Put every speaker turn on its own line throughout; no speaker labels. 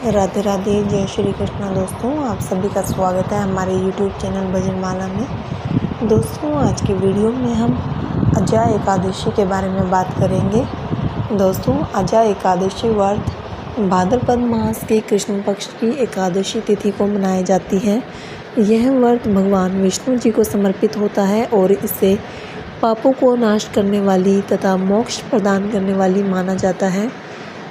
राधे राधे, जय श्री कृष्ण। दोस्तों, आप सभी का स्वागत है हमारे यूट्यूब चैनल भजनमाला में। दोस्तों, आज की वीडियो में हम अजा एकादशी के बारे में बात करेंगे। दोस्तों, अजा एकादशी व्रत भाद्रपद मास के कृष्ण पक्ष की एकादशी तिथि को मनाई जाती है। यह व्रत भगवान विष्णु जी को समर्पित होता है और इसे पापों को नाश करने वाली तथा मोक्ष प्रदान करने वाली माना जाता है।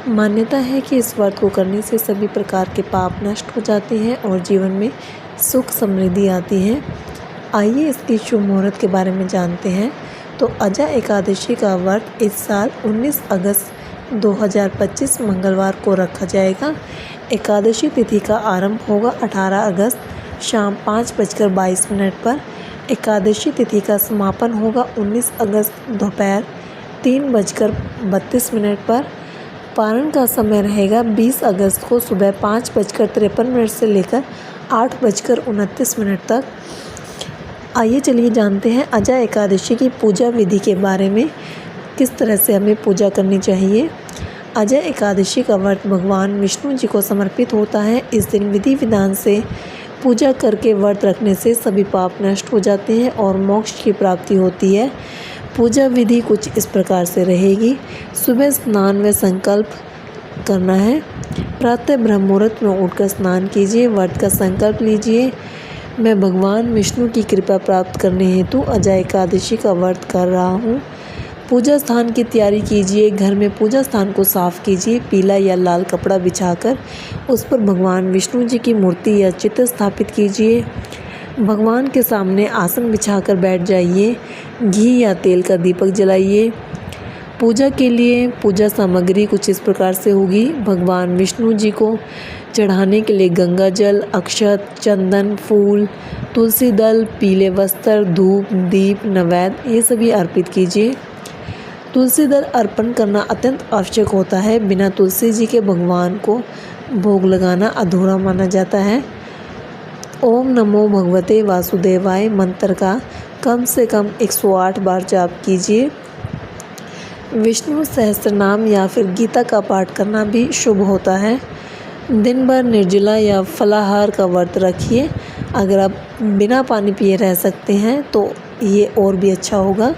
मान्यता है कि इस व्रत को करने से सभी प्रकार के पाप नष्ट हो जाते हैं और जीवन में सुख समृद्धि आती है। आइए इसके शुभ मुहूर्त के बारे में जानते हैं। तो अजा एकादशी का व्रत इस साल 19 अगस्त 2025 मंगलवार को रखा जाएगा। एकादशी तिथि का आरंभ होगा 18 अगस्त शाम 5:22 पर। एकादशी तिथि का समापन होगा 19 अगस्त दोपहर 3:32 पर। पारण का समय रहेगा 20 अगस्त को सुबह 5:53 से लेकर 8:29 तक। आइए चलिए जानते हैं अजा एकादशी की पूजा विधि के बारे में, किस तरह से हमें पूजा करनी चाहिए। अजा एकादशी का व्रत भगवान विष्णु जी को समर्पित होता है। इस दिन विधि विधान से पूजा करके व्रत रखने से सभी पाप नष्ट हो जाते हैं और मोक्ष की प्राप्ति होती है। पूजा विधि कुछ इस प्रकार से रहेगी। सुबह स्नान व संकल्प करना है। प्रातः ब्रह्म मुहूर्त में उठकर स्नान कीजिए। व्रत का संकल्प लीजिए, मैं भगवान विष्णु की कृपा प्राप्त करने हेतु अजा एकादशी का व्रत कर रहा हूँ। पूजा स्थान की तैयारी कीजिए। घर में पूजा स्थान को साफ कीजिए। पीला या लाल कपड़ा बिछाकर उस पर भगवान विष्णु जी की मूर्ति या चित्र स्थापित कीजिए। भगवान के सामने आसन बिछाकर बैठ जाइए। घी या तेल का दीपक जलाइए। पूजा के लिए पूजा सामग्री कुछ इस प्रकार से होगी। भगवान विष्णु जी को चढ़ाने के लिए गंगा जल, अक्षत, चंदन, फूल, तुलसी दल, पीले वस्त्र, धूप, दीप, नैवेद्य ये सभी अर्पित कीजिए। तुलसी दल अर्पण करना अत्यंत आवश्यक होता है। बिना तुलसी जी के भगवान को भोग लगाना अधूरा माना जाता है। ओम नमो भगवते वासुदेवाय मंत्र का कम से कम 108 बार जाप कीजिए। विष्णु सहस्त्रनाम या फिर गीता का पाठ करना भी शुभ होता है। दिन भर निर्जला या फलाहार का व्रत रखिए। अगर आप बिना पानी पिए रह सकते हैं तो ये और भी अच्छा होगा।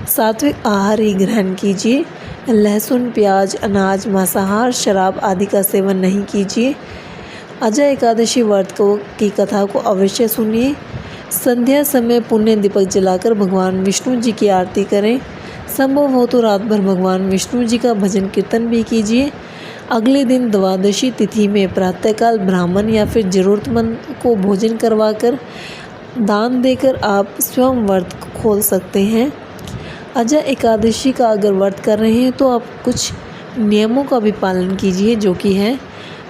सात्विक आहार ही ग्रहण कीजिए। लहसुन, प्याज, अनाज, मांसाहार, शराब आदि का सेवन नहीं कीजिए। अजा एकादशी व्रत की कथा को अवश्य सुनिए। संध्या समय पुण्य दीपक जलाकर भगवान विष्णु जी की आरती करें। संभव हो तो रात भर भगवान विष्णु जी का भजन कीर्तन भी कीजिए। अगले दिन द्वादशी तिथि में प्रातःकाल ब्राह्मण या फिर ज़रूरतमंद को भोजन करवाकर दान देकर आप स्वयं व्रत खोल सकते हैं। अजा एकादशी का अगर व्रत कर रहे हैं तो आप कुछ नियमों का भी पालन कीजिए, जो कि है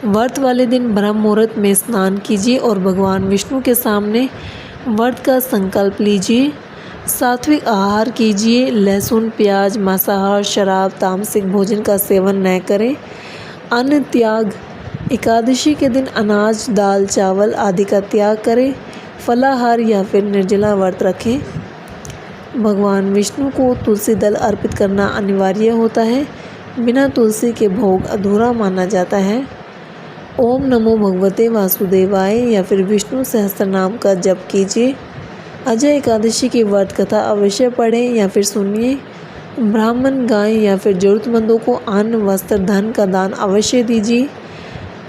व्रत वाले दिन ब्रह्म मुहूर्त में स्नान कीजिए और भगवान विष्णु के सामने व्रत का संकल्प लीजिए। सात्विक आहार कीजिए। लहसुन, प्याज, मांसाहार, शराब, तामसिक भोजन का सेवन न करें। अन्न त्याग। एकादशी के दिन अनाज, दाल, चावल आदि का त्याग करें। फलाहार या फिर निर्जला व्रत रखें। भगवान विष्णु को तुलसी दल अर्पित करना अनिवार्य होता है। बिना तुलसी के भोग अधूरा माना जाता है। ओम नमो भगवते वासुदेवाय या फिर विष्णु सहस्त्रनाम का जप कीजिए। अजा एकादशी की व्रत कथा अवश्य पढ़ें या फिर सुनिए। ब्राह्मण, गाय या फिर ज़रूरतमंदों को अन्न, वस्त्र, धन का दान अवश्य दीजिए।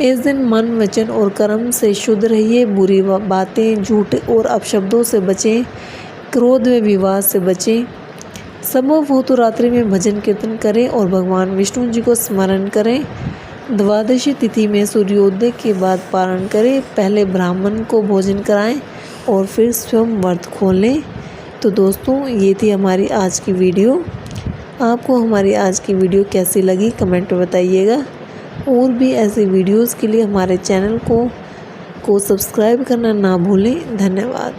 इस दिन मन, वचन और कर्म से शुद्ध रहिए। बुरी बातें, झूठ और अपशब्दों से बचें। क्रोध व विवाद से बचें। संभव हो तो रात्रि में भजन कीर्तन करें और भगवान विष्णु जी को स्मरण करें। द्वादशी तिथि में सूर्योदय के बाद पारण करें। पहले ब्राह्मण को भोजन कराएं और फिर स्वयं व्रत खोलें। तो दोस्तों, ये थी हमारी आज की वीडियो। आपको हमारी आज की वीडियो कैसी लगी कमेंट में बताइएगा। और भी ऐसी वीडियोस के लिए हमारे चैनल को सब्सक्राइब करना ना भूलें। धन्यवाद।